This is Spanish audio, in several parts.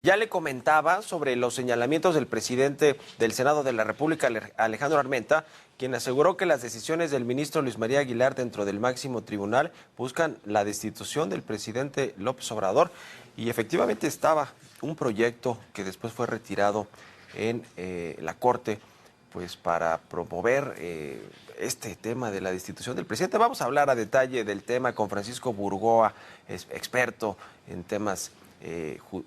Ya le comentaba sobre los señalamientos del presidente del Senado de la República, Alejandro Armenta, quien aseguró que las decisiones del ministro Luis María Aguilar dentro del máximo tribunal buscan la destitución del presidente López Obrador. Y efectivamente estaba un proyecto que después fue retirado en la Corte, pues para promover este tema de la destitución del presidente. Vamos a hablar a detalle del tema con Francisco Burgoa, experto en temas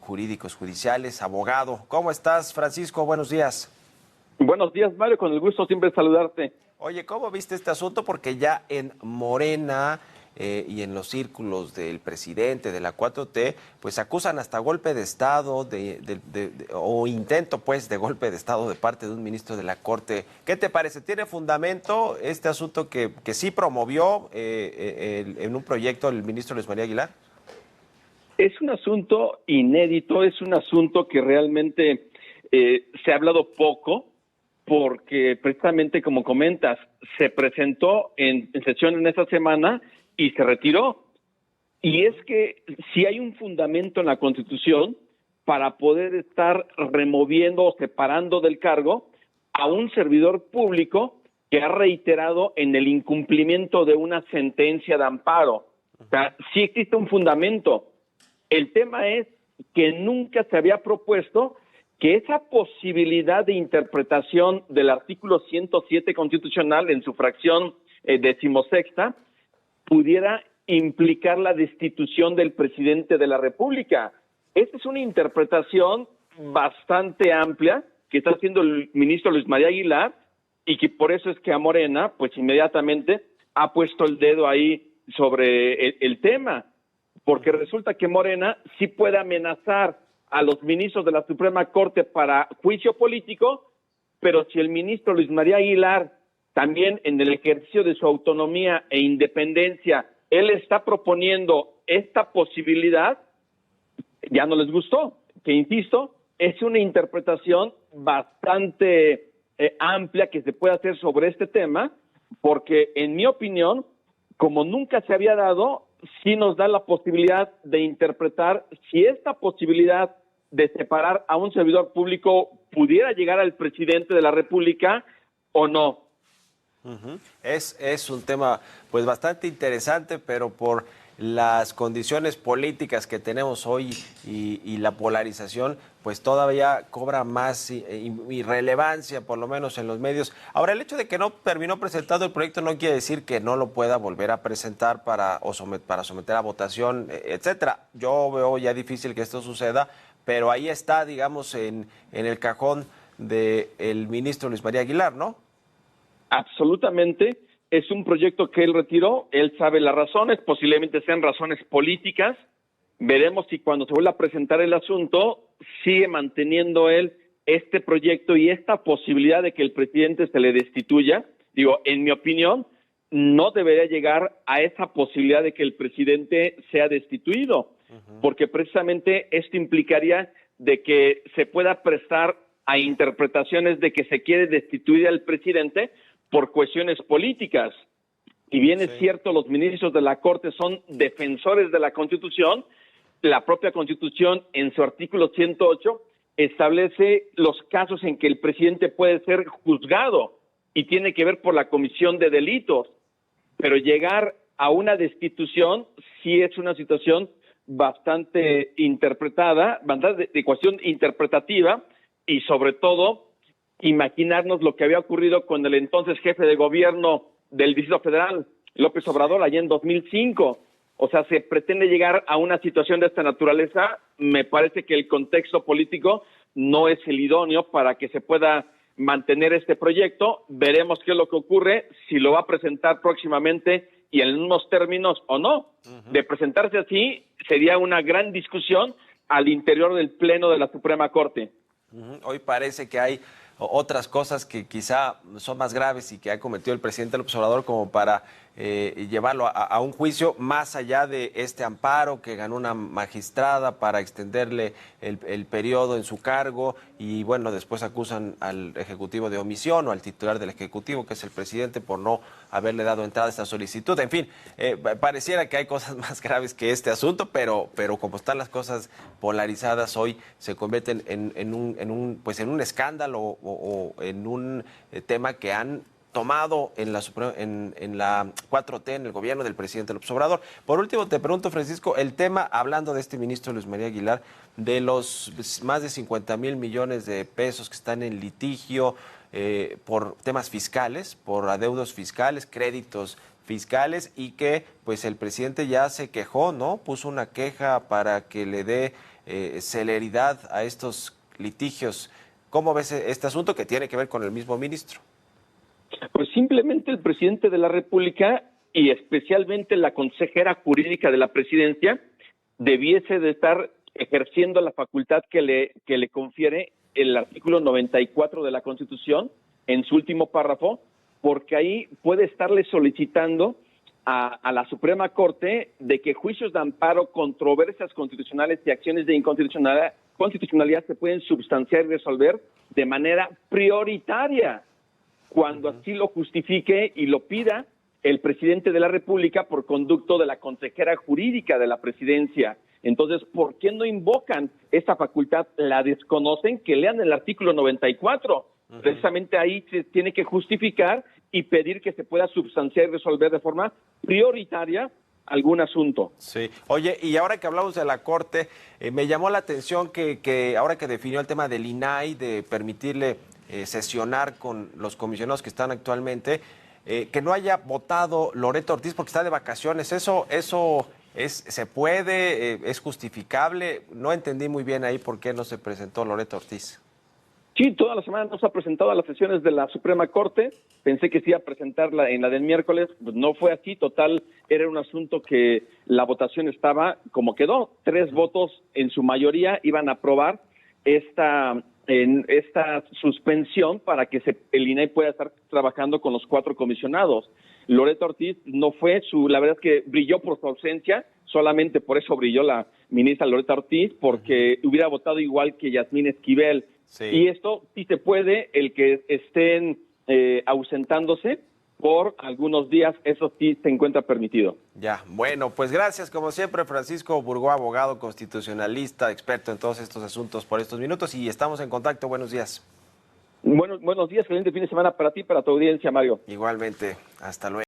jurídicos, judiciales, abogado. ¿Cómo estás, Francisco? Buenos días. Buenos días, Mario, con el gusto siempre saludarte. Oye, ¿cómo viste este asunto? Porque ya en Morena y en los círculos del presidente de la 4T, pues acusan hasta golpe de Estado o intento, pues, de golpe de Estado de parte de un ministro de la Corte. ¿Qué te parece? ¿Tiene fundamento este asunto que sí promovió en un proyecto el ministro Luis María Aguilar? Es un asunto inédito, es un asunto que realmente se ha hablado poco, porque precisamente como comentas, se presentó en sesión en esta semana y se retiró. Y es que si hay un fundamento en la Constitución para poder estar removiendo o separando del cargo a un servidor público que ha reiterado en el incumplimiento de una sentencia de amparo. O sea, sí existe un fundamento. El tema es que nunca se había propuesto que esa posibilidad de interpretación del artículo 107 constitucional en su fracción 16ª pudiera implicar la destitución del presidente de la República. Esta es una interpretación bastante amplia que está haciendo el ministro Luis María Aguilar y que por eso es que a Morena, pues inmediatamente ha puesto el dedo ahí sobre el tema. Porque resulta que Morena sí puede amenazar a los ministros de la Suprema Corte para juicio político, pero si el ministro Luis María Aguilar también en el ejercicio de su autonomía e independencia, él está proponiendo esta posibilidad, ya no les gustó, que insisto, es una interpretación bastante amplia que se puede hacer sobre este tema, porque en mi opinión, como nunca se había dado, sí nos da la posibilidad de interpretar si esta posibilidad de separar a un servidor público pudiera llegar al presidente de la República o no. Es un tema pues bastante interesante, pero por las condiciones políticas que tenemos hoy y la polarización, pues todavía cobra más irrelevancia, por lo menos en los medios. Ahora, el hecho de que no terminó presentado el proyecto no quiere decir que no lo pueda volver a presentar para someter a votación, etcétera. Yo veo ya difícil que esto suceda, pero ahí está, digamos, en el cajón del ministro Luis María Aguilar, ¿no? Absolutamente. Es un proyecto que él retiró, él sabe las razones, posiblemente sean razones políticas. Veremos si cuando se vuelva a presentar el asunto sigue manteniendo él este proyecto y esta posibilidad de que el presidente se le destituya. Digo, en mi opinión, no debería llegar a esa posibilidad de que el presidente sea destituido, porque precisamente esto implicaría de que se pueda prestar a interpretaciones de que se quiere destituir al presidente por cuestiones políticas. Y bien es cierto, los ministros de la Corte son defensores de la Constitución. La propia Constitución, en su artículo 108, establece los casos en que el presidente puede ser juzgado y tiene que ver por la comisión de delitos. Pero llegar a una destitución sí es una situación bastante interpretada, bastante de cuestión interpretativa, y sobre todo imaginarnos lo que había ocurrido con el entonces jefe de gobierno del Distrito Federal, López Obrador, allá en 2005. O sea, se pretende llegar a una situación de esta naturaleza. Me parece que el contexto político no es el idóneo para que se pueda mantener este proyecto. Veremos qué es lo que ocurre, si lo va a presentar próximamente y en unos términos o no. De presentarse así, sería una gran discusión al interior del Pleno de la Suprema Corte. Hoy parece que hay otras cosas que quizá son más graves y que ha cometido el presidente López Obrador como para llevarlo a un juicio más allá de este amparo que ganó una magistrada para extenderle el periodo en su cargo y bueno, después acusan al Ejecutivo de omisión o al titular del Ejecutivo, que es el presidente, por no haberle dado entrada a esta solicitud. En fin, pareciera que hay cosas más graves que este asunto, pero como están las cosas polarizadas hoy, se convierten en un escándalo o en un tema que han tomado en la 4T, en el gobierno del presidente López Obrador. Por último, te pregunto, Francisco, el tema, hablando de este ministro Luis María Aguilar, de los más de 50 mil millones de pesos que están en litigio por temas fiscales, por adeudos fiscales, créditos fiscales, y que pues el presidente ya se quejó, ¿no? Puso una queja para que le dé celeridad a estos litigios. ¿Cómo ves este asunto que tiene que ver con el mismo ministro? Pues simplemente el presidente de la República y especialmente la consejera jurídica de la presidencia debiese de estar ejerciendo la facultad que le confiere el artículo 94 de la Constitución en su último párrafo, porque ahí puede estarle solicitando a la Suprema Corte de que juicios de amparo, controversias constitucionales y acciones de inconstitucionalidad se pueden sustanciar y resolver de manera prioritaria, cuando así lo justifique y lo pida el presidente de la República por conducto de la consejera jurídica de la presidencia. Entonces, ¿por qué no invocan esta facultad? La desconocen, que lean el artículo 94. Precisamente ahí se tiene que justificar y pedir que se pueda sustanciar y resolver de forma prioritaria algún asunto. Sí. Oye, y ahora que hablamos de la Corte, me llamó la atención que ahora que definió el tema del INAI, de permitirle sesionar con los comisionados que están actualmente, que no haya votado Loreto Ortiz porque está de vacaciones. ¿Eso se puede? ¿Es justificable? No entendí muy bien ahí por qué no se presentó Loreto Ortiz. Sí, toda la semana nos ha presentado a las sesiones de la Suprema Corte. Pensé que se iba a presentarla en la del miércoles, pues no fue así. Total, era un asunto que la votación estaba como quedó. 3 votos en su mayoría iban a aprobar esta suspensión para que el INAI pueda estar trabajando con los 4 comisionados. Loreto Ortiz no fue, la verdad es que brilló por su ausencia, solamente por eso brilló la ministra Loreto Ortiz, porque hubiera votado igual que Yasmín Esquivel. Sí. Y esto sí se puede, el que estén ausentándose por algunos días, eso sí se encuentra permitido. Ya, bueno, pues gracias como siempre, Francisco Burgó, abogado constitucionalista, experto en todos estos asuntos por estos minutos, y estamos en contacto. Buenos días. Buenos días, excelente fin de semana para ti y para tu audiencia, Mario. Igualmente, hasta luego.